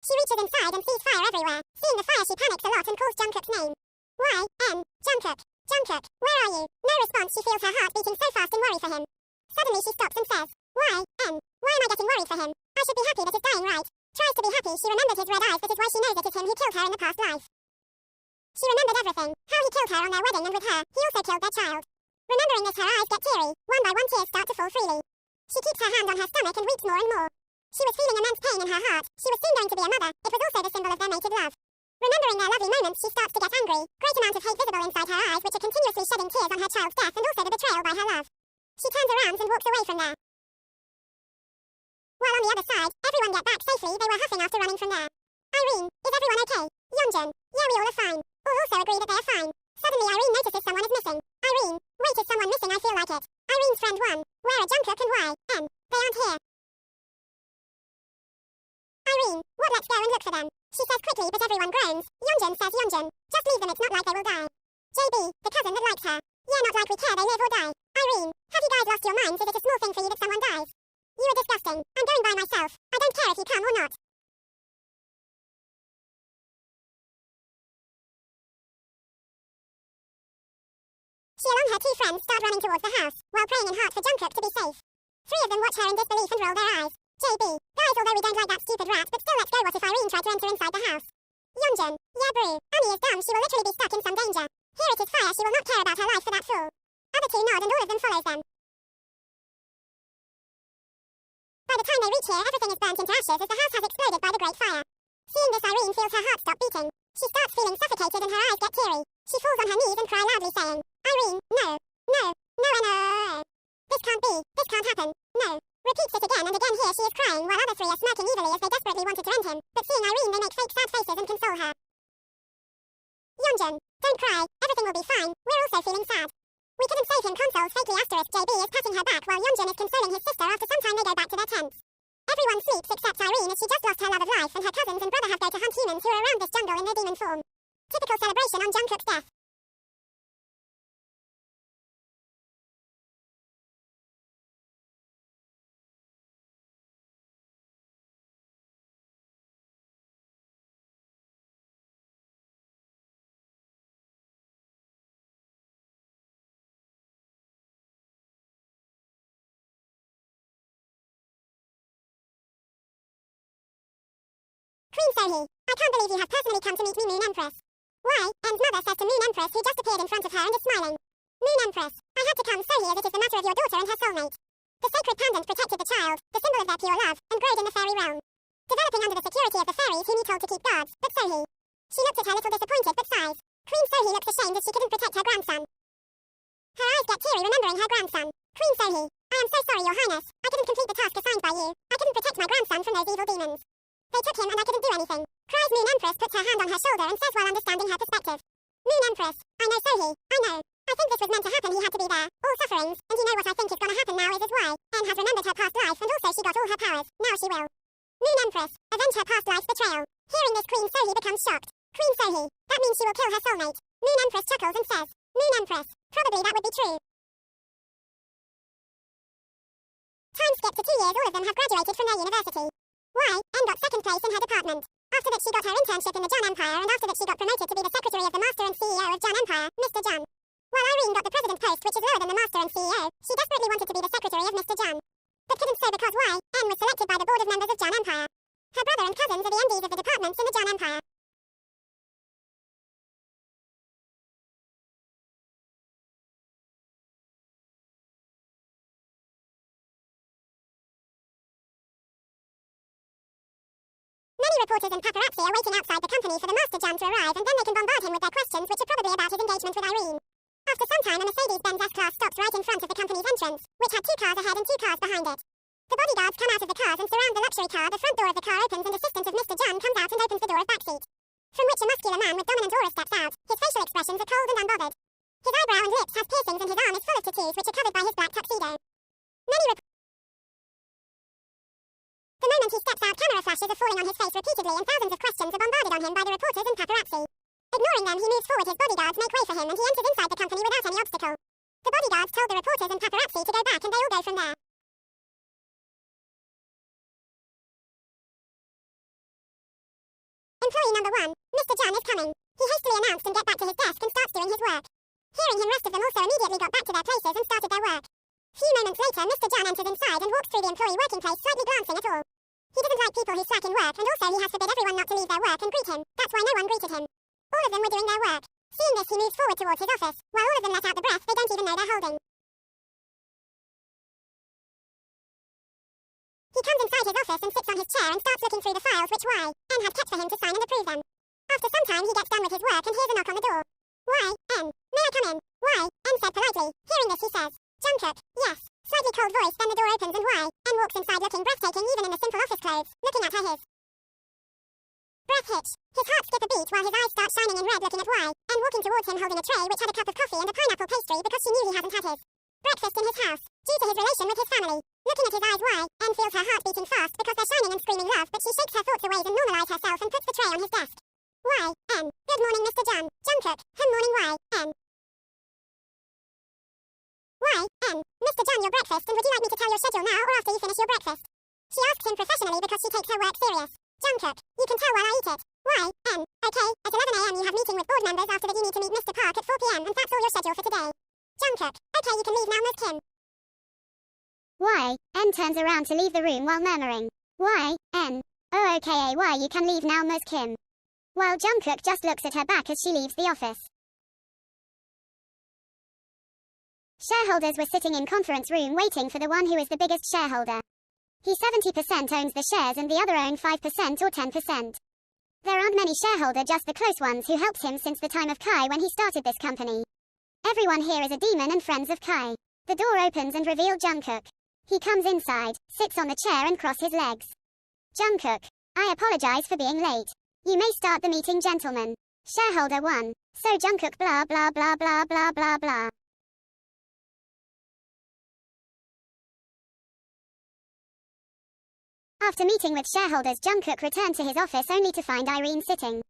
She reaches inside and sees fire everywhere. Seeing the fire, she panics a lot and calls Jungkook's name. Jungkook. Jungkook, where are you? No response. She feels her heart beating so fast in worry for him. Suddenly she stops and says, why am I getting worried for him? I should be happy that he's dying, right? Tries to be happy. She remembered his red eyes. That is why she knows it is him who killed her in the past life. She remembered everything. How he killed her on their wedding, and with her, he also killed their child. Remembering this, her eyes get teary. One by one, tears start to fall freely. She keeps her hand on her stomach and weeps more and more. She was feeling immense pain in her heart. She was soon going to be a mother. It was also the symbol of their mated love. Remembering their lovely moments, she starts to get angry. Great amount of hate visible inside her eyes, which are continuously shedding tears on her child's death and also the betrayal by her love. She turns around and walks away from there. While on the other side, everyone get back safely. They were huffing after running from there. Irene, is everyone okay? Yeonjun, yeah, we all are fine. All also agree that they are fine. Suddenly Irene notices someone is missing. Irene, wait, is someone missing? I feel like it. Irene's friend 1. Where are Jungkook and why? They aren't here. Irene, what? Let's go and look for them. She says quickly, but everyone groans. Yeonjun says, Yeonjun, just leave them, it's not like they will die. JB, the cousin that likes her. Yeah, not like we care, they live or die. Irene, have you guys lost your minds? Is it a small thing for you that someone dies? You are disgusting. I'm going by myself. I don't care if you come or not. She along her 2 friends start running towards the house, while praying in heart for Jungkook to be safe. 3 of them watch her in disbelief and roll their eyes. JB, guys, although we don't like that stupid rat, but still let's go. What if Irene tried to enter inside the house? Yeonjun, yeah bro, Annie is dumb, she will literally be stuck in some danger. Here it is fire, she will not care about her life for that fool. Other 2 nod and all of them follows them. By the time they reach here, everything is burnt into ashes as the house has exploded by the great fire. Seeing this, Irene feels her heart stop beating. She starts feeling suffocated and her eyes get teary. She falls on her knees and cry loudly saying, Irene, no. This can't be, this can't happen, no. Repeats it again and again. Here she is crying while other 3 are smirking evilly as they desperately wanted to end him, but seeing Irene they make fake sad faces and console her. Yeonjun, don't cry, everything will be fine, we're also feeling sad. We couldn't save him, consoles fakely *. JB is patting her back while Yeonjun is consoling his sister. After some time they go back to their tents. Everyone sleeps except Irene as she just lost her love of life, and her cousins and brother have go to hunt humans who are around this jungle in their demon form. Typical celebration on Jungkook's death. Queen Sohee, I can't believe you have personally come to meet me, Moon Empress. Why? Em's mother says to Moon Empress, who just appeared in front of her and is smiling. Moon Empress, I had to come, Sohee, as it is the matter of your daughter and her soulmate. The sacred pendant protected the child, the symbol of their pure love, and growed in the fairy realm. Developing under the security of the fairies whom he told to keep guards, but Sohee. She looked at her little disappointed but sighs. Queen Sohee looks ashamed as she couldn't protect her grandson. Her eyes get teary remembering her grandson. Queen Sohee, I am so sorry, your highness. I couldn't complete the task assigned by you. I couldn't protect my grandson from those evil demons. They took him and I couldn't do anything. Cries Moon Empress, puts her hand on her shoulder and says while understanding her perspective. Moon Empress, I know Sohee, I know. I think this was meant to happen, he had to be there. All sufferings, and you know what I think is gonna happen now is why. En has remembered her past life and also she got all her powers, now she will. Moon Empress, avenge her past life's betrayal. Hearing this, Queen Sohee becomes shocked. Queen Sohee, that means she will kill her soulmate. Moon Empress chuckles and says, Moon Empress, probably that would be true. Time skip to 2 years, all of them have graduated from their university. Why? En got second place in her department. After that she got her internship in the Jun Empire, and after that she got promoted to be the secretary of the master and CEO of Jun Empire, Mr. Jun. While Irene got the president post, which is lower than the master and CEO, she desperately wanted to be the secretary of Mr. Jun. But couldn't so because why? En was selected by the board of members of Jun Empire. Her brother and cousins are the MDs of the departments in the Jun Empire. Many reporters and paparazzi are waiting outside the company for the Master Jun to arrive, and then they can bombard him with their questions, which are probably about his engagement with Irene. After some time, a Mercedes-Benz S-Class stops right in front of the company's entrance, which had 2 cars ahead and 2 cars behind it. The bodyguards come out of the cars and surround the luxury car. The front door of the car opens and assistant of Mr. Jun comes out and opens the door of backseat, from which a muscular man with dominant aura steps out. His facial expressions are cold and unbothered. His eyebrow and lips has piercings and his arm is full of tattoos which are covered by his black tuxedo. The moment he steps out, camera flashes are falling on his face repeatedly and thousands of questions are bombarded on him by the reporters and paparazzi. Ignoring them, he moves forward, his bodyguards make way for him and he enters inside the company without any obstacle. The bodyguards told the reporters and paparazzi to go back and they all go from there. Number 1, Mr. Jun is coming. He hastily announced and get back to his desk and starts doing his work. Hearing him, rest of them also immediately got back to their places and started their work. Few moments later, Mr. Jun enters inside and walks through the employee working place, slightly glancing at all. He doesn't like people who slack in work, and also he has forbid everyone not to leave their work and greet him. That's why no one greeted him. All of them were doing their work. Seeing this, he moves forward towards his office. While all of them let out the breath they don't even know they're holding. He comes inside his office and sits on his chair and starts looking through the files which Y.N. had kept for him to sign and approve them. After some time he gets done with his work and hears a knock on the door. Y.N. May I come in? Y.N. said politely. Hearing this he says, Jungkook, yes. Slightly cold voice, then the door opens and Y.N. walks inside looking breathtaking even in the simple office clothes, looking at her his breath hitch. His heart skip a beat while his eyes start shining in red looking at Y.N. walking towards him holding a tray which had a cup of coffee and a pineapple pastry because she knew he hasn't had his breakfast in his house, due to his relation with his family. Looking at his eyes, Y.N. feels her heart beating fast because they're shining and screaming love, but she shakes her thoughts away and normalizes herself and puts the tray on his desk. Y.N. Good morning, Mr. Jun. Jungkook. Morning, Y.N. Y.N. Mr. Jun, your breakfast, and would you like me to tell your schedule now or after you finish your breakfast? She asks him professionally because she takes her work serious. Jungkook. You can tell while I eat it. Y.N. Okay, at 11 a.m. you have meeting with board members after that you need to meet Mr. Park at 4 p.m. and that's all your schedule for today. Jungkook. Okay, you can leave now, Ms. Kim. Y.N. turns around to leave the room while murmuring, Y.N. Oh okay, you can leave now, Ms. Kim. While Jungkook just looks at her back as she leaves the office. Shareholders were sitting in conference room waiting for the one who is the biggest shareholder. He 70% owns the shares and the other own 5% or 10%. There aren't many shareholder, just the close ones who helped him since the time of Kai when he started this company. Everyone here is a demon and friends of Kai. The door opens and reveals Jungkook. He comes inside, sits on the chair and cross his legs. Jungkook, I apologize for being late. You may start the meeting, gentlemen. Shareholder 1. So Jungkook blah blah blah blah blah blah blah. After meeting with shareholders, Jungkook returned to his office only to find Irene sitting.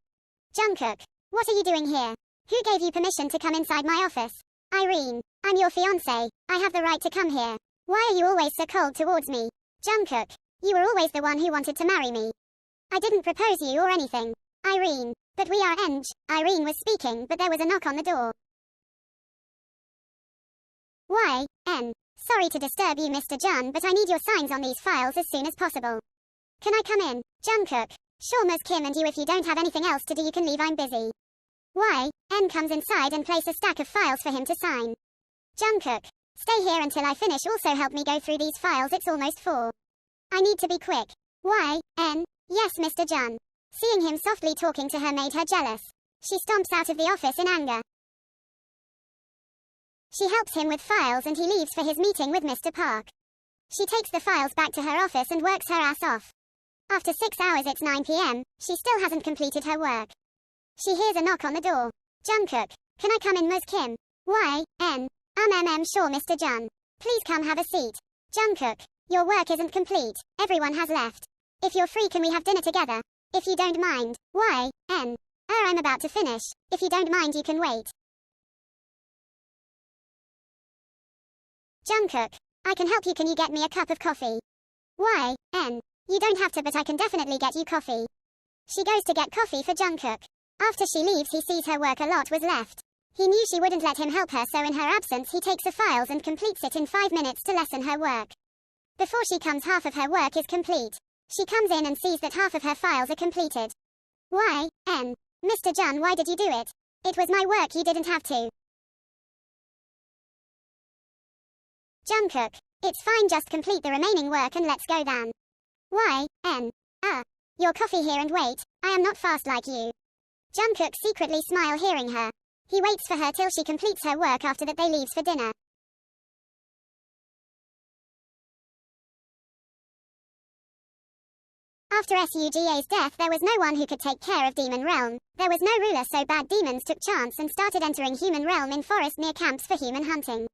Jungkook, what are you doing here? Who gave you permission to come inside my office? Irene, I'm your fiancé. I have the right to come here. Why are you always so cold towards me? Jungkook, you were always the one who wanted to marry me. I didn't propose you or anything. Irene, but we are engaged. Irene was speaking, but there was a knock on the door. Y.N. Sorry to disturb you, Mr. Jun, but I need your signs on these files as soon as possible. Can I come in? Jungkook. Sure, Ms. Kim, and you, if you don't have anything else to do you can leave, I'm busy. Y.N. comes inside and places a stack of files for him to sign. Jungkook. Stay here until I finish, also help me go through these files, it's almost 4. I need to be quick. Y.N. Yes, Mr. Jun. Seeing him softly talking to her made her jealous. She stomps out of the office in anger. She helps him with files and he leaves for his meeting with Mr. Park. She takes the files back to her office and works her ass off. After 6 hours, it's 9 p.m, she still hasn't completed her work. She hears a knock on the door. Jungkook, can I come in, Ms. Kim? Y.N. Sure, Mr. Jun. Please come have a seat. Jungkook, your work isn't complete, everyone has left. If you're free, can we have dinner together? If you don't mind. Y.N. I'm about to finish. If you don't mind, you can wait. Jungkook, I can help you, can you get me a cup of coffee? Y.N. You don't have to, but I can definitely get you coffee. She goes to get coffee for Jungkook. After she leaves, he sees her work a lot was left. He knew she wouldn't let him help her, so in her absence he takes the files and completes it in 5 minutes to lessen her work. Before she comes, half of her work is complete. She comes in and sees that half of her files are completed. Y.N. Mr. Jun, why did you do it? It was my work, you didn't have to. Jungkook, it's fine, just complete the remaining work and let's go then. Y.N. Your coffee here and wait, I am not fast like you. Jungkook secretly smile hearing her. He waits for her till she completes her work, after that they leaves for dinner. After SUGA's death, there was no one who could take care of Demon Realm. There was no ruler, so bad demons took chance and started entering Human Realm in forest near camps for human hunting.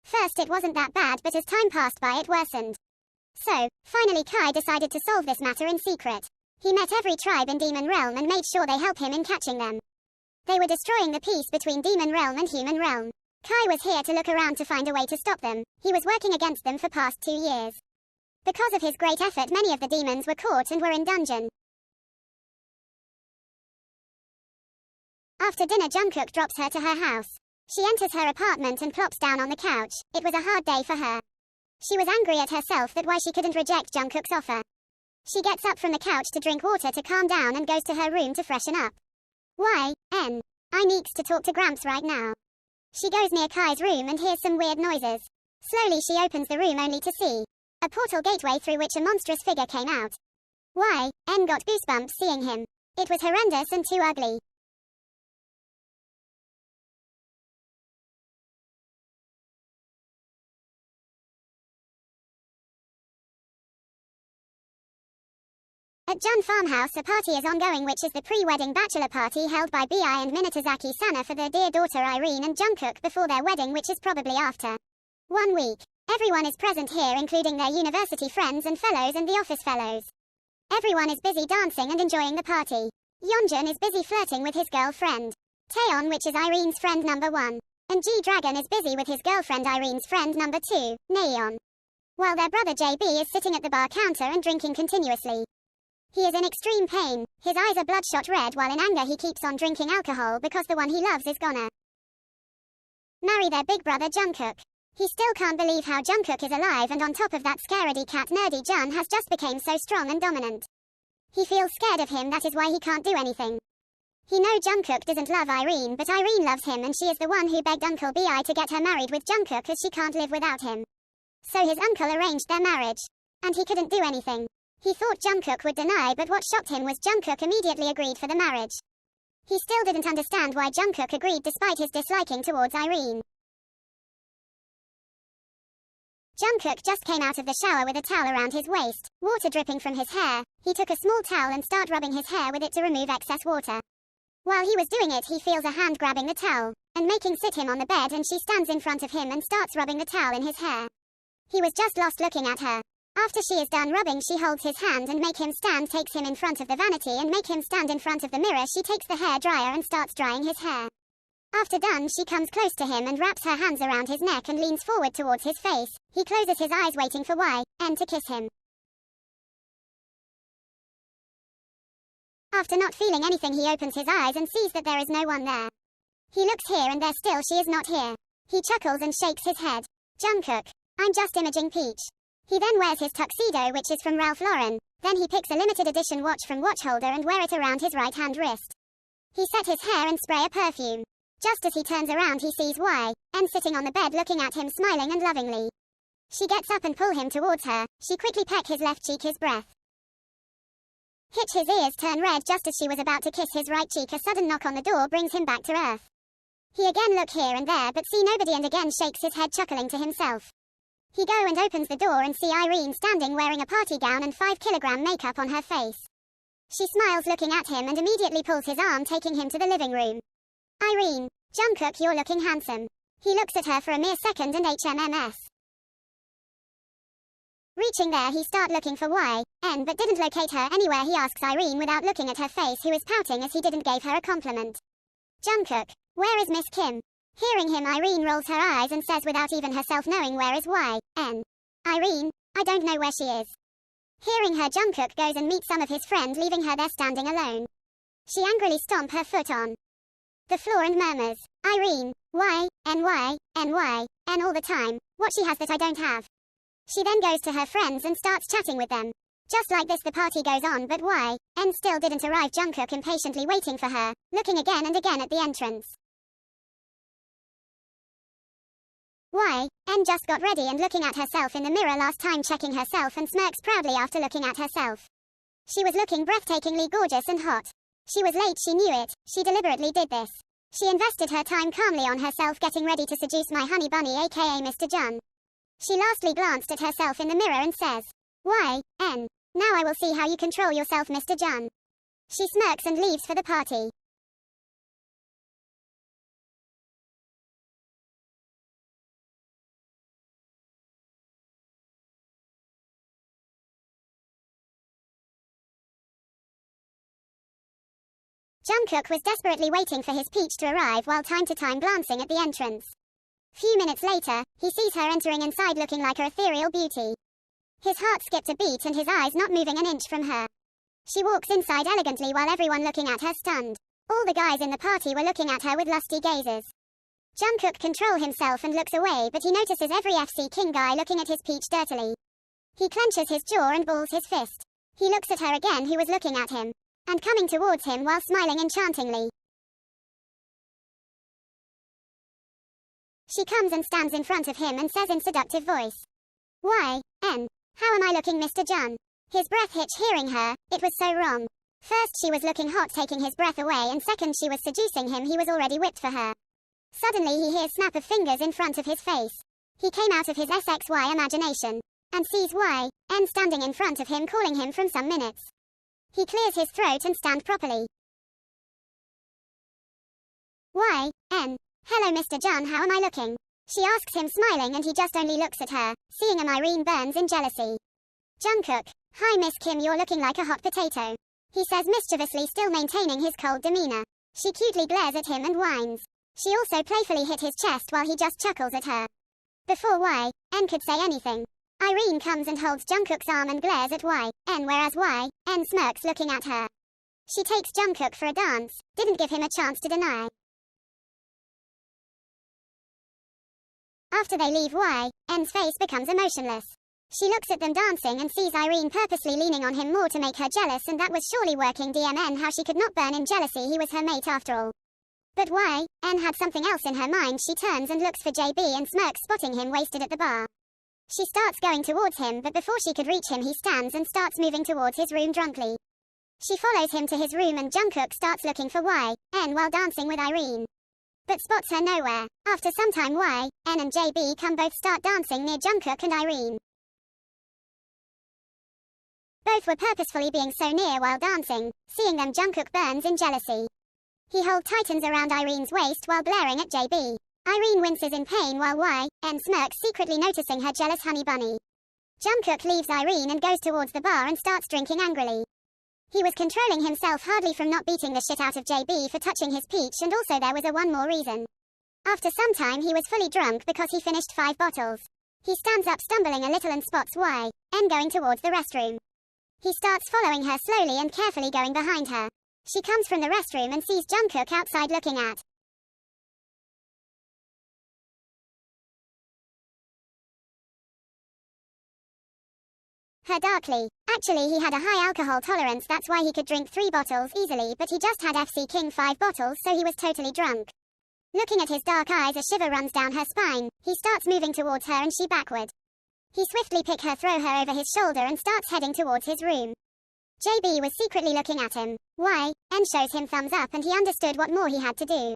First it wasn't that bad, but as time passed by it worsened. So, finally Kai decided to solve this matter in secret. He met every tribe in Demon Realm and made sure they help him in catching them. They were destroying the peace between Demon Realm and Human Realm. Kai was here to look around to find a way to stop them. He was working against them for past 2 years. Because of his great effort, many of the demons were caught and were in dungeon. After dinner, Jungkook drops her to her house. She enters her apartment and plops down on the couch. It was a hard day for her. She was angry at herself that why she couldn't reject Jungkook's offer. She gets up from the couch to drink water to calm down and goes to her room to freshen up. I needs to talk to Gramps right now. She goes near Kai's room and hears some weird noises. Slowly she opens the room only to see a portal gateway through which a monstrous figure came out. Got goosebumps seeing him. It was horrendous and too ugly. At Jun farmhouse, a party is ongoing, which is the pre-wedding bachelor party held by Bi and Minatazaki Sana for their dear daughter Irene and Jungkook before their wedding, which is probably after 1 week. Everyone is present here, including their university friends and fellows and the office fellows. Everyone is busy dancing and enjoying the party. Yeonjun is busy flirting with his girlfriend Taeyeon, which is Irene's friend number 1. And G-Dragon is busy with his girlfriend Irene's friend number 2, Naeon. While their brother JB is sitting at the bar counter and drinking continuously. He is in extreme pain, his eyes are bloodshot red, while in anger he keeps on drinking alcohol because the one he loves is gonna marry their big brother Jungkook. He still can't believe how Jungkook is alive, and on top of that, scaredy cat nerdy Jun has just become so strong and dominant. He feels scared of him, that is why he can't do anything. He knows Jungkook doesn't love Irene, but Irene loves him and she is the one who begged Uncle Bi to get her married with Jungkook as she can't live without him. So his uncle arranged their marriage. And he couldn't do anything. He thought Jungkook would deny, but what shocked him was Jungkook immediately agreed for the marriage. He still didn't understand why Jungkook agreed despite his disliking towards Irene. Jungkook just came out of the shower with a towel around his waist, water dripping from his hair. He took a small towel and started rubbing his hair with it to remove excess water. While he was doing it, he feels a hand grabbing the towel and making sit him on the bed, and she stands in front of him and starts rubbing the towel in his hair. He was just lost looking at her. After she is done rubbing, she holds his hand and make him stand, takes him in front of the vanity and make him stand in front of the mirror. She takes the hair dryer and starts drying his hair. After done, she comes close to him and wraps her hands around his neck and leans forward towards his face. He closes his eyes waiting for YN to kiss him. After not feeling anything, he opens his eyes and sees that there is no one there. He looks here and there, still she is not here. He chuckles and shakes his head. Jungkook, I'm just imaging Peach. He then wears his tuxedo, which is from Ralph Lauren. Then he picks a limited edition watch from watch holder and wear it around his right hand wrist. He set his hair and spray a perfume. Just as he turns around, he sees YN sitting on the bed looking at him, smiling and lovingly. She gets up and pull him towards her. She quickly peck his left cheek, his breath. His ears turn red just as she was about to kiss his right cheek. A sudden knock on the door brings him back to earth. He again look here and there but see nobody and again shakes his head, chuckling to himself. He go and opens the door and see Irene standing wearing a party gown and 5-kilogram makeup on her face. She smiles looking at him and immediately pulls his arm, taking him to the living room. Irene, Jungkook, you're looking handsome. He looks at her for a mere second and HMMS. Reaching there, he start looking for YN but didn't locate her anywhere. He asks Irene without looking at her face, who is pouting as he didn't give her a compliment. Jungkook, where is Miss Kim? Hearing him, Irene rolls her eyes and says without even herself knowing, where is YN? Irene, I don't know where she is. Hearing her, Jungkook goes and meets some of his friends, leaving her there standing alone. She angrily stomps her foot on the floor and murmurs, Irene, YN all the time, what she has that I don't have. She then goes to her friends and starts chatting with them. Just like this the party goes on, but YN still didn't arrive. Jungkook impatiently waiting for her, looking again and again at the entrance. YN just got ready and looking at herself in the mirror last time, checking herself, and smirks proudly after looking at herself. She was looking breathtakingly gorgeous and hot. She was late, she knew it, she deliberately did this. She invested her time calmly on herself, getting ready to seduce my honey bunny aka Mr. Jun. She lastly glanced at herself in the mirror and says, YN, now I will see how you control yourself, Mr. Jun. She smirks and leaves for the party. Jungkook was desperately waiting for his Peach to arrive, while time to time glancing at the entrance. Few minutes later, he sees her entering inside looking like her ethereal beauty. His heart skipped a beat and his eyes not moving an inch from her. She walks inside elegantly while everyone looking at her stunned. All the guys in the party were looking at her with lusty gazes. Jungkook controls himself and looks away, but he notices every FC King guy looking at his peach dirtily. He clenches his jaw and balls his fist. He looks at her again, who was looking at him, and coming towards him while smiling enchantingly. She comes and stands in front of him and says in seductive voice, "Why, N, how am I looking, Mr. Jun?" His breath hitch hearing her, it was so wrong. First she was looking hot taking his breath away, and second she was seducing him, he was already whipped for her. Suddenly he hears snap of fingers in front of his face. He came out of his SXY imagination, and sees Y, N standing in front of him calling him from some minutes. He clears his throat and stand properly. Y, N, "Hello Mr. Jun, how am I looking?" She asks him smiling, and he just only looks at her, seeing Irene burns in jealousy. Jungkook, "Hi Miss Kim, you're looking like a hot potato," he says mischievously, still maintaining his cold demeanor. She cutely glares at him and whines. She also playfully hit his chest while he just chuckles at her. Before Y, N could say anything, Irene comes and holds Jungkook's arm and glares at Y, N, whereas Y, N smirks looking at her. She takes Jungkook for a dance, didn't give him a chance to deny. After they leave, Y, N's face becomes emotionless. She looks at them dancing and sees Irene purposely leaning on him more to make her jealous, and that was surely working. DMN, how she could not burn in jealousy, he was her mate after all. But Y, N had something else in her mind. She turns and looks for JB and smirks, spotting him wasted at the bar. She starts going towards him, but before she could reach him he stands and starts moving towards his room drunkly. She follows him to his room, and Jungkook starts looking for Y, N while dancing with Irene, but spots her nowhere. After some time, Y, N and JB come both start dancing near Jungkook and Irene. Both were purposefully being so near while dancing. Seeing them, Jungkook burns in jealousy. He holds tightens around Irene's waist while glaring at JB. Irene winces in pain while Y, N smirks, secretly noticing her jealous honey bunny. Jungkook leaves Irene and goes towards the bar and starts drinking angrily. He was controlling himself hardly from not beating the shit out of JB for touching his peach, and also there was one more reason. After some time he was fully drunk because he finished 5 bottles. He stands up stumbling a little and spots Y, N going towards the restroom. He starts following her slowly and carefully, going behind her. She comes from the restroom and sees Jungkook outside looking at her darkly. Actually he had a high alcohol tolerance, that's why he could drink 3 bottles easily, but he just had FC King 5 bottles, so he was totally drunk. Looking at his dark eyes, a shiver runs down her spine. He starts moving towards her and she backward. He swiftly pick her, throw her over his shoulder and starts heading towards his room. JB was secretly looking at him. Y, N shows him thumbs up, and he understood what more he had to do.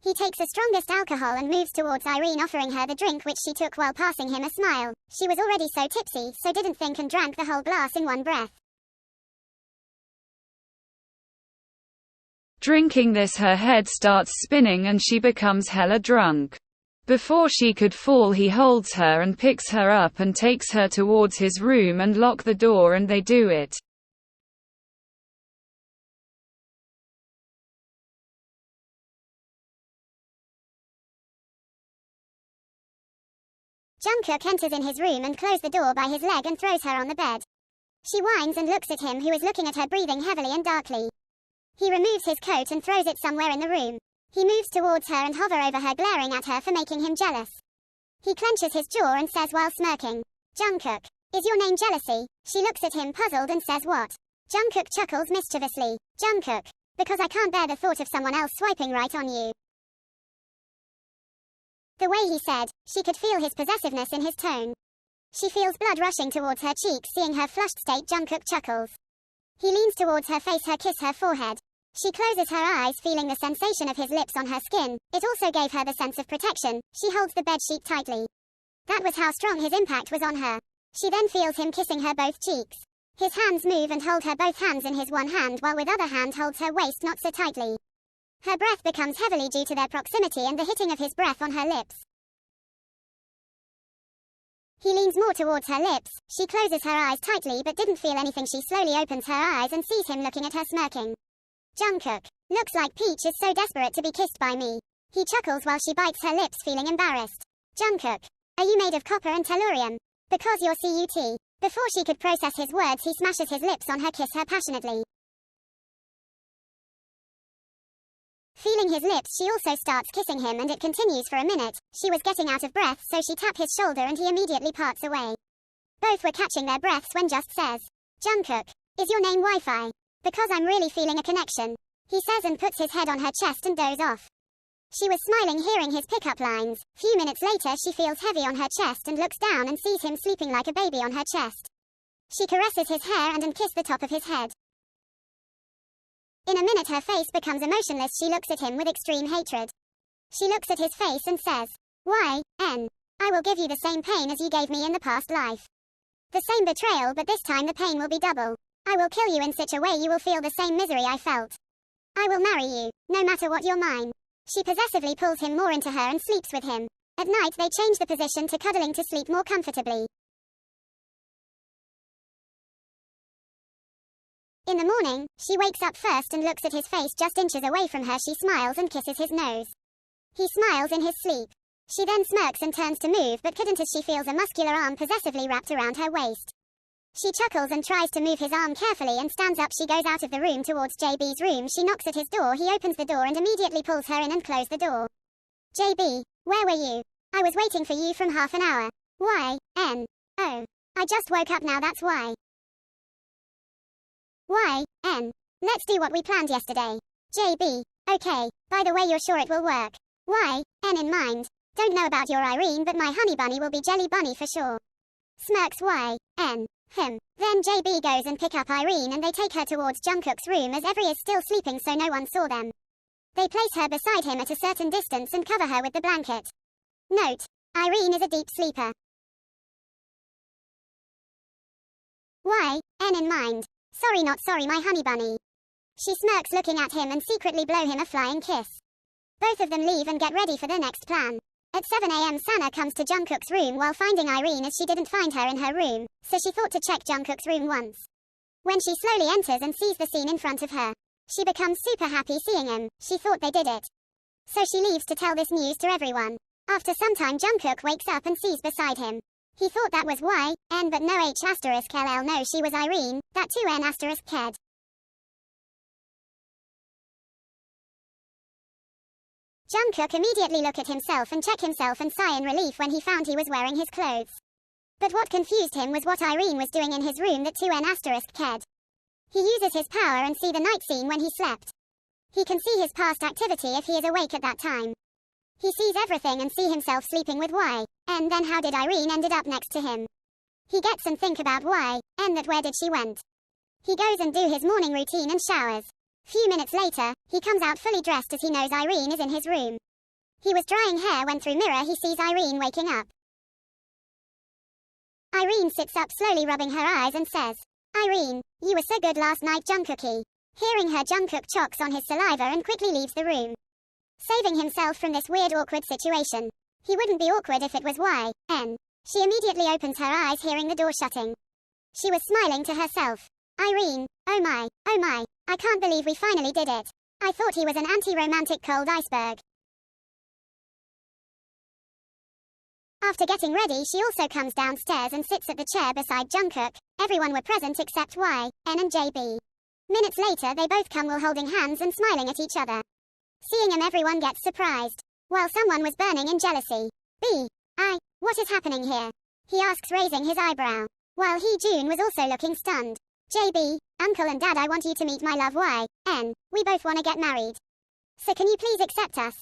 He takes the strongest alcohol and moves towards Irene, offering her the drink, which she took while passing him a smile. She was already so tipsy, so didn't think and drank the whole glass in one breath. Drinking this, her head starts spinning and she becomes hella drunk. Before she could fall, he holds her and picks her up and takes her towards his room and lock the door, and they do it. Jungkook enters in his room and closes the door by his leg and throws her on the bed. She whines and looks at him, who is looking at her, breathing heavily and darkly. He removes his coat and throws it somewhere in the room. He moves towards her and hover over her, glaring at her for making him jealous. He clenches his jaw and says while smirking, "Jungkook, is your name jealousy?" She looks at him puzzled and says, "What?" Jungkook chuckles mischievously. "Jungkook, because I can't bear the thought of someone else swiping right on you." The way he said, she could feel his possessiveness in his tone. She feels blood rushing towards her cheeks. Seeing her flushed state, Jungkook chuckles. He leans towards her face, her kiss her forehead. She closes her eyes, feeling the sensation of his lips on her skin. It also gave her the sense of protection. She holds the bedsheet tightly. That was how strong his impact was on her. She then feels him kissing her both cheeks. His hands move and hold her both hands in his one hand, while with other hand holds her waist not so tightly. Her breath becomes heavily due to their proximity and the hitting of his breath on her lips. He leans more towards her lips. She closes her eyes tightly but didn't feel anything. She slowly opens her eyes and sees him looking at her, smirking. "Jungkook, looks like Peach is so desperate to be kissed by me." He chuckles while she bites her lips, feeling embarrassed. "Jungkook, are you made of copper and tellurium? Because you're CUT." Before she could process his words, he smashes his lips on her, kiss her passionately. Feeling his lips, she also starts kissing him and it continues for a minute. She was getting out of breath, so she tapped his shoulder and he immediately parts away. Both were catching their breaths when Just says, "Jungkook, is your name Wi-Fi? Because I'm really feeling a connection," he says and puts his head on her chest and doze off. She was smiling hearing his pickup lines. Few minutes later she feels heavy on her chest and looks down and sees him sleeping like a baby on her chest. She caresses his hair and kisses the top of his head. In a minute her face becomes emotionless. She looks at him with extreme hatred. She looks at his face and says, "Why, N? I will give you the same pain as you gave me in the past life. The same betrayal, but this time the pain will be double. I will kill you in such a way you will feel the same misery I felt. I will marry you, no matter what you're mine." She possessively pulls him more into her and sleeps with him. At night they change the position to cuddling to sleep more comfortably. In the morning, she wakes up first and looks at his face just inches away from her. She smiles and kisses his nose. He smiles in his sleep. She then smirks and turns to move but couldn't as she feels a muscular arm possessively wrapped around her waist. She chuckles and tries to move his arm carefully and stands up. She goes out of the room towards JB's room. She knocks at his door. He opens the door and immediately pulls her in and closes the door. "JB, where were you? I was waiting for you from half an hour. Why, N? Oh, I just woke up now, that's why. Why, N? Let's do what we planned yesterday. JB, okay, by the way you're sure it will work? Why, N in mind. Don't know about your Irene but my honey bunny will be Jelly Bunny for sure." Smirks Y, N. Then JB goes and pick up Irene and they take her towards Jungkook's room as every is still sleeping so no one saw them. They place her beside him at a certain distance and cover her with the blanket. Note, Irene is a deep sleeper. Y, N in mind. Sorry not sorry my honey bunny. She smirks looking at him and secretly blow him a flying kiss. Both of them leave and get ready for their next plan. At 7 a.m. Sana comes to Jungkook's room while finding Irene as she didn't find her in her room, so she thought to check Jungkook's room once. When she slowly enters and sees the scene in front of her, she becomes super happy seeing him. She thought they did it. So she leaves to tell this news to everyone. After some time Jungkook wakes up and sees beside him. He thought that was Y, N but no H asterisk LL no she was Irene, that 2N asterisk KED. Jungkook immediately look at himself and check himself and sigh in relief when he found he was wearing his clothes. But what confused him was what Irene was doing in his room that 2N asterisk KED. He uses his power and see the night scene when he slept. He can see his past activity if he is awake at that time. He sees everything and see himself sleeping with Y, N then how did Irene ended up next to him? He gets and think about Y, N that where did she went? He goes and do his morning routine and showers. Few minutes later, he comes out fully dressed as he knows Irene is in his room. He was drying hair when through mirror he sees Irene waking up. Irene sits up slowly rubbing her eyes and says, "Irene, you were so good last night Jungkookie." Hearing her Jungkook chokes on his saliva and quickly leaves the room. Saving himself from this weird awkward situation. He wouldn't be awkward if it was Y, N. She immediately opens her eyes hearing the door shutting. She was smiling to herself. Irene, oh my, I can't believe we finally did it. I thought he was an anti-romantic cold iceberg. After getting ready she also comes downstairs and sits at the chair beside Jungkook. Everyone were present except Y, N and JB. Minutes later they both come while holding hands and smiling at each other. Seeing him everyone gets surprised. While someone was burning in jealousy. B. I. What is happening here? He asks raising his eyebrow. While Jun was also looking stunned. JB, Uncle and Dad I want you to meet my love Y, N. We both want to get married. So can you please accept us?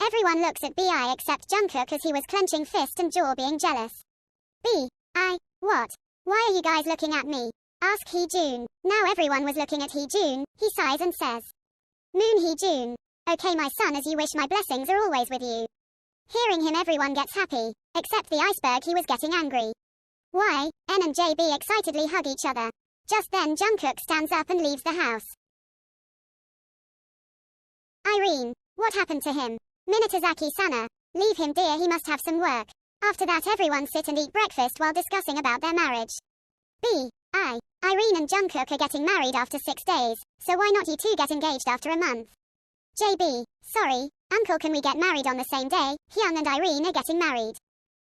Everyone looks at BI except Jungkook as he was clenching fist and jaw being jealous. B. I. What? Why are you guys looking at me? Ask Jun. Now everyone was looking at Jun. He sighs and says. Moon Jun. Okay my son as you wish my blessings are always with you. Hearing him everyone gets happy, except the iceberg he was getting angry. Y, N and JB excitedly hug each other. Just then Jungkook stands up and leaves the house. Irene, what happened to him? Minatazaki Sana, leave him dear he must have some work. After that everyone sit and eat breakfast while discussing about their marriage. B, I, Irene and Jungkook are getting married after 6 days, so why not you two get engaged after a month? JB, sorry, Uncle can we get married on the same day? Hyun and Irene are getting married.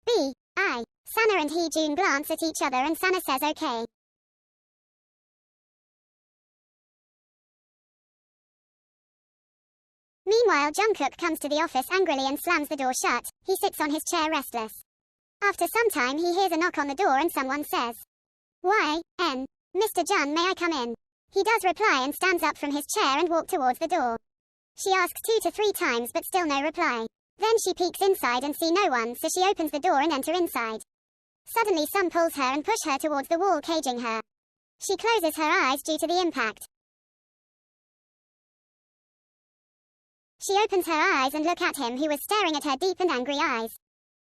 B, I, Sana and Jun glance at each other and Sana says okay. Meanwhile, Jungkook comes to the office angrily and slams the door shut. He sits on his chair restless. After some time he hears a knock on the door and someone says, "Why, Mr. Jun, may I come in?" He does reply and stands up from his chair and walks towards the door. She asks 2 to 3 times but still no reply. Then she peeks inside and see no one, so she opens the door and enter inside. Suddenly some pulls her and push her towards the wall, caging her. She closes her eyes due to the impact. She opens her eyes and look at him, who was staring at her deep and angry eyes.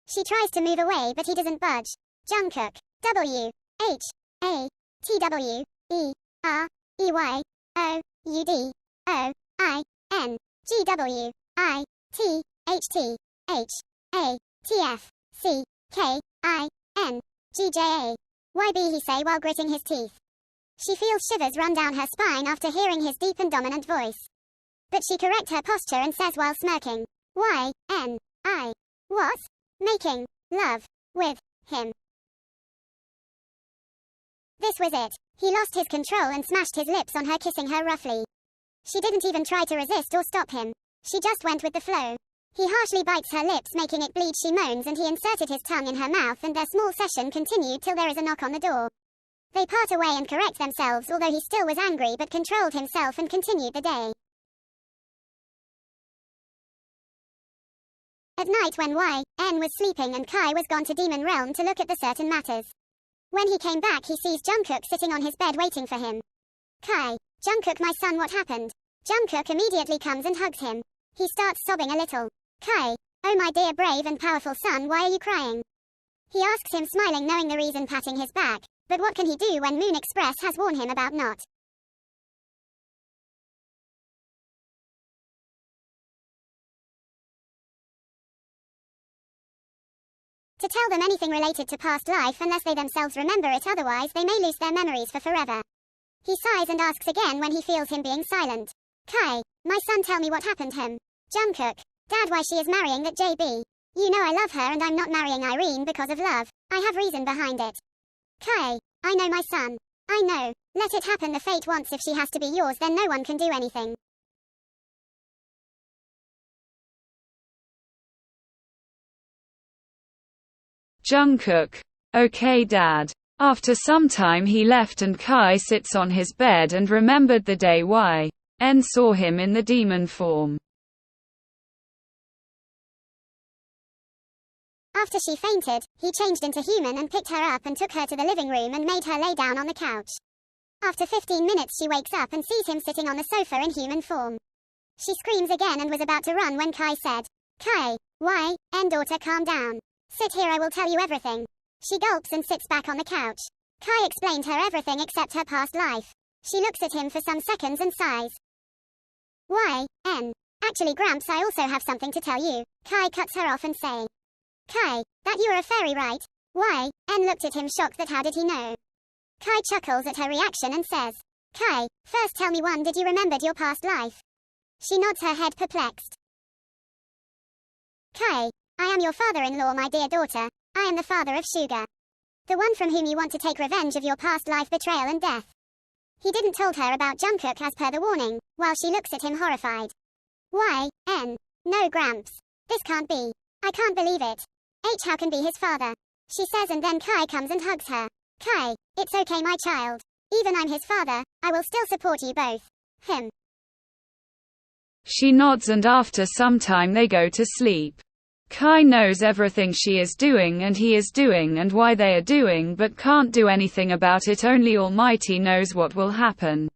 She tries to move away but he doesn't budge. Jungkook. WAWEITWITWITWITFCKINGJA. YB, he say while gritting his teeth. She feels shivers run down her spine after hearing his deep and dominant voice. But she corrects her posture and says while smirking, "I was making love with him." This was it. He lost his control and smashed his lips on her, kissing her roughly. She didn't even try to resist or stop him. She just went with the flow. He harshly bites her lips, making it bleed. She moans and he inserted his tongue in her mouth, and their small session continued till there is a knock on the door. They part away and correct themselves, although he still was angry but controlled himself and continued the day. At night, when YN was sleeping and Kai was gone to Demon Realm to look at the certain matters. When he came back, he sees Jungkook sitting on his bed waiting for him. Kai. "Jungkook, my son, what happened?" Jungkook immediately comes and hugs him. He starts sobbing a little. Kai. "Oh my dear brave and powerful son, why are you crying?" He asks him, smiling, knowing the reason, patting his back. But what can he do when Moon Express has warned him about not to tell them anything related to past life unless they themselves remember it, otherwise they may lose their memories for forever. He sighs and asks again when he feels him being silent. Kai. "My son, tell me what happened him." Jungkook. "Dad, why she is marrying that JB. You know I love her and I'm not marrying Irene because of love. I have reason behind it." Kai. "I know, my son. I know. Let it happen, the fate wants. If she has to be yours, then no one can do anything." Jungkook. "Okay, Dad." After some time he left and Kai sits on his bed and remembered the day YN saw him in the demon form. After she fainted, he changed into human and picked her up and took her to the living room and made her lay down on the couch. After 15 minutes she wakes up and sees him sitting on the sofa in human form. She screams again and was about to run when Kai said, "Kai, daughter, calm down. Sit here, I will tell you everything." She gulps and sits back on the couch. Kai explained her everything except her past life. She looks at him for some seconds and sighs. "Actually, Gramps, I also have something to tell you." Kai cuts her off and say, "Kai, that you're a fairy, right?" Looked at him shocked that how did he know. Kai chuckles at her reaction and says, "Kai, first tell me did you remembered your past life?" She nods her head perplexed. Kai, "I am your father-in-law, my dear daughter. I am the father of SUGA. The one from whom you want to take revenge of your past life betrayal and death." He didn't told her about Jungkook as per the warning, while she looks at him horrified. "No, Gramps. This can't be. I can't believe it. How can be his father?" She says, and then Kai comes and hugs her. "Kai, it's okay, my child. Even I'm his father, I will still support you both." Him. She nods and after some time they go to sleep. Kai knows everything she is doing and he is doing and why they are doing but can't do anything about it. Only Almighty knows what will happen.